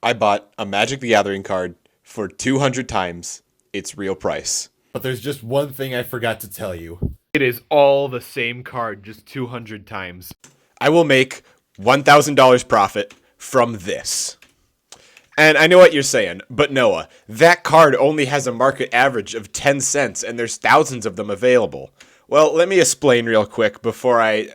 I bought a Magic the Gathering card for 200 times its real price. But there's just one thing I forgot to tell you. It is all the same card, just 200 times. I will make $1,000 profit from this. And I know what you're saying, but Noah, that card only has a market average of 10 cents and there's thousands of them available. Well, let me explain real quick before I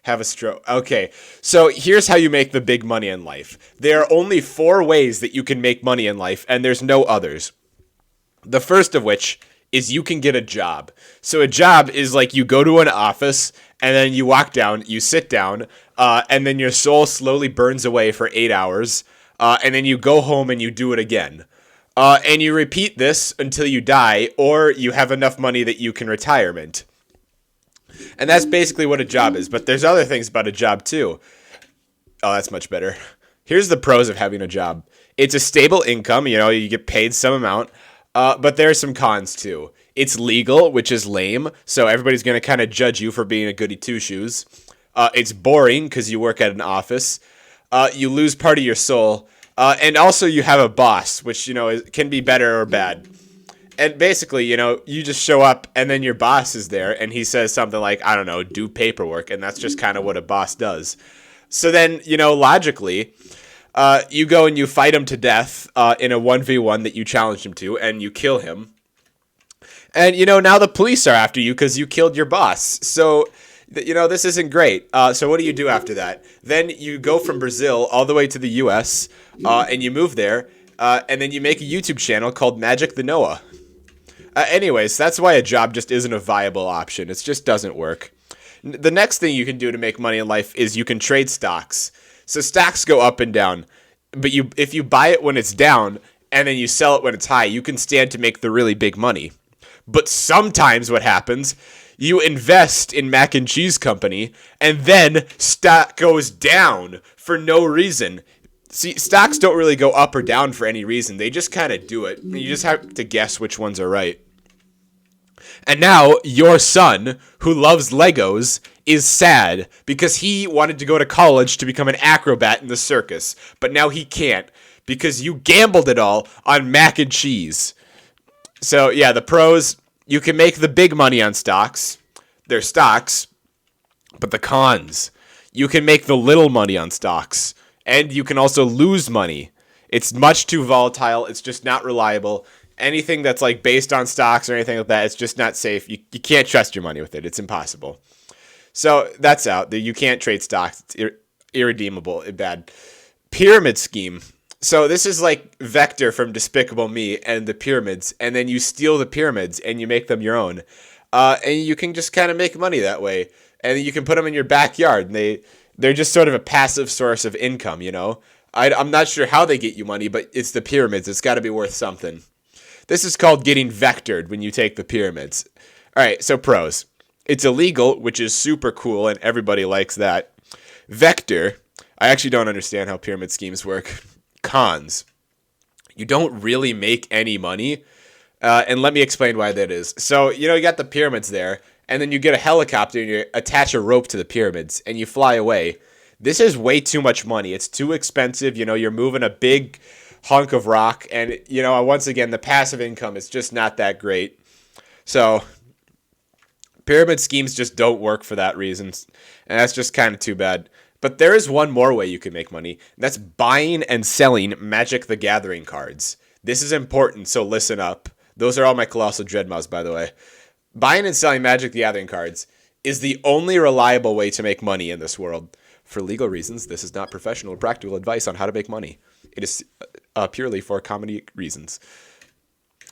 have a stroke. Okay, so here's how you make the big money in life. There are only 4 ways that you can make money in life, and there's no others. The first of which is you can get a job. So a job is like you go to an office and then you walk down, you sit down, and then your soul slowly burns away for 8 hours, and then you go home and you do it again. And you repeat this until you die or you have enough money that you can retirement. And that's basically what a job is. But there's other things about a job too. Oh, that's much better. Here's the pros of having a job. It's a stable income. You get paid some amount. But there are some cons too. It's legal, which is lame. So everybody's going to kind of judge you for being a goody two-shoes. It's boring because you work at an office. You lose part of your soul. And also you have a boss, which, can be better or bad. And basically, you just show up and then your boss is there and he says something like, I don't know, do paperwork. And that's just kind of what a boss does. So then, logically, you go and you fight him to death in a 1v1 that you challenged him to, and you kill him. And, now the police are after you because you killed your boss. So, this isn't great. So what do you do after that? Then you go from Brazil all the way to the U.S., and you move there, and then you make a YouTube channel called Magic the Noah. Anyways, that's why a job just isn't a viable option. It just doesn't work. The next thing you can do to make money in life is you can trade stocks. So stocks go up and down, but if you buy it when it's down and then you sell it when it's high, you can stand to make the really big money. But sometimes what happens, you invest in mac and cheese company and then stock goes down for no reason. See, stocks don't really go up or down for any reason. They just kind of do it. You just have to guess which ones are right. And now your son, who loves Legos, is sad because he wanted to go to college to become an acrobat in the circus. But now he can't because you gambled it all on mac and cheese. So, yeah, the pros, you can make the big money on stocks. They're stocks. But the cons, you can make the little money on stocks. And you can also lose money. It's much too volatile. It's just not reliable. Anything that's like based on stocks or anything like that, it's just not safe. You can't trust your money with it. It's impossible. So that's out. You can't trade stocks. It's irredeemable. Bad. Pyramid scheme. So this is like Vector from Despicable Me and the pyramids. And then you steal the pyramids and you make them your own. And you can just kind of make money that way. And you can put them in your backyard. And they're just sort of a passive source of income, I'm not sure how they get you money, but it's the pyramids. It's got to be worth something. This is called getting vectored when you take the pyramids. All right, so pros. It's illegal, which is super cool, and everybody likes that. Vector. I actually don't understand how pyramid schemes work. Cons. You don't really make any money, and let me explain why that is. So, you got the pyramids there, and then you get a helicopter and you attach a rope to the pyramids, and you fly away. This is way too much money. It's too expensive. You're moving a big hunk of rock, and once again, the passive income is just not that great. So pyramid schemes just don't work for that reason, and that's just kind of too bad. But there is one more way you can make money. That's buying and selling Magic the Gathering cards. This is important, so listen up. Those are all my Colossal Dreadmaws, by the way. Buying and selling Magic the Gathering cards is the only reliable way to make money in this world. For legal reasons, this is not professional or practical advice on how to make money. It is purely for comedy reasons.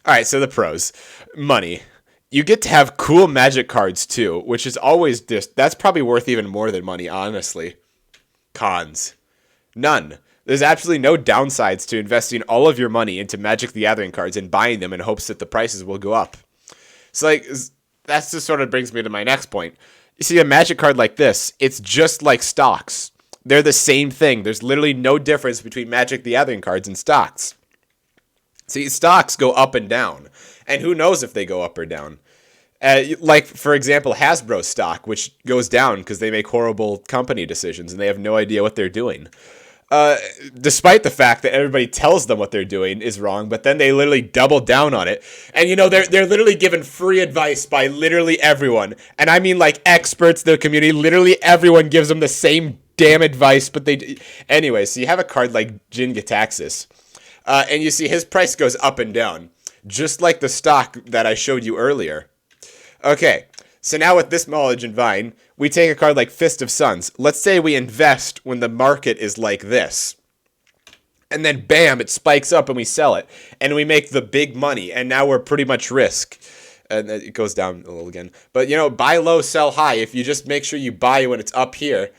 All right, so the pros. Money. You get to have cool Magic cards too, which is always that's probably worth even more than money, honestly. Cons. None. There's absolutely no downsides to investing all of your money into Magic the Gathering cards and buying them in hopes that the prices will go up. So that's just sort of brings me to my next point. You see a Magic card like this, it's just like stocks. They're the same thing. There's literally no difference between Magic the Gathering cards and stocks. See, stocks go up and down, and who knows if they go up or down. Like, for example, Hasbro stock, which goes down because they make horrible company decisions and they have no idea what they're doing. despite the fact that everybody tells them what they're doing is wrong, but then they literally double down on it. And they're literally given free advice by literally everyone. And I mean like experts, their community, literally everyone gives them the same damn advice, but anyway, so you have a card like Jin Gitaxis, and you see his price goes up and down, just like the stock that I showed you earlier. Okay, so now with this knowledge in Vine, we take a card like Fist of Suns. Let's say we invest when the market is like this. And then bam, it spikes up and we sell it. And we make the big money. And now we're pretty much risk. And it goes down a little again. But, buy low, sell high. If you just make sure you buy when it's up here,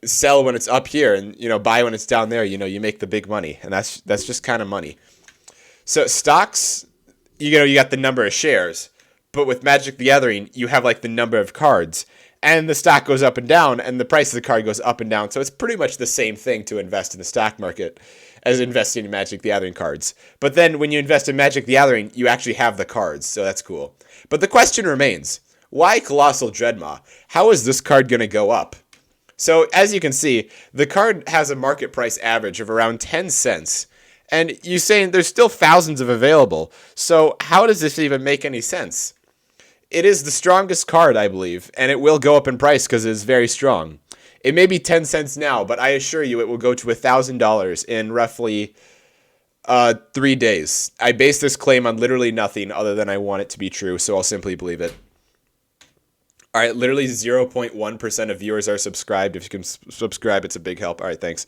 sell when it's up here, and, buy when it's down there, you make the big money. And that's just kind of money. So stocks, you got the number of shares. But with Magic the Gathering, you have like the number of cards. And the stock goes up and down, and the price of the card goes up and down. So it's pretty much the same thing to invest in the stock market as investing in Magic the Gathering cards. But then when you invest in Magic the Gathering, you actually have the cards. So that's cool. But the question remains, why Colossal Dreadmaw? How is this card going to go up? So as you can see, the card has a market price average of around 10 cents. And you're saying there's still thousands of available. So how does this even make any sense? It is the strongest card, I believe, and it will go up in price because it is very strong. It may be 10 cents now, but I assure you it will go to $1,000 in roughly 3 days. I base this claim on literally nothing other than I want it to be true, so I'll simply believe it. All right, literally 0.1% of viewers are subscribed. If you can subscribe, it's a big help. All right, thanks.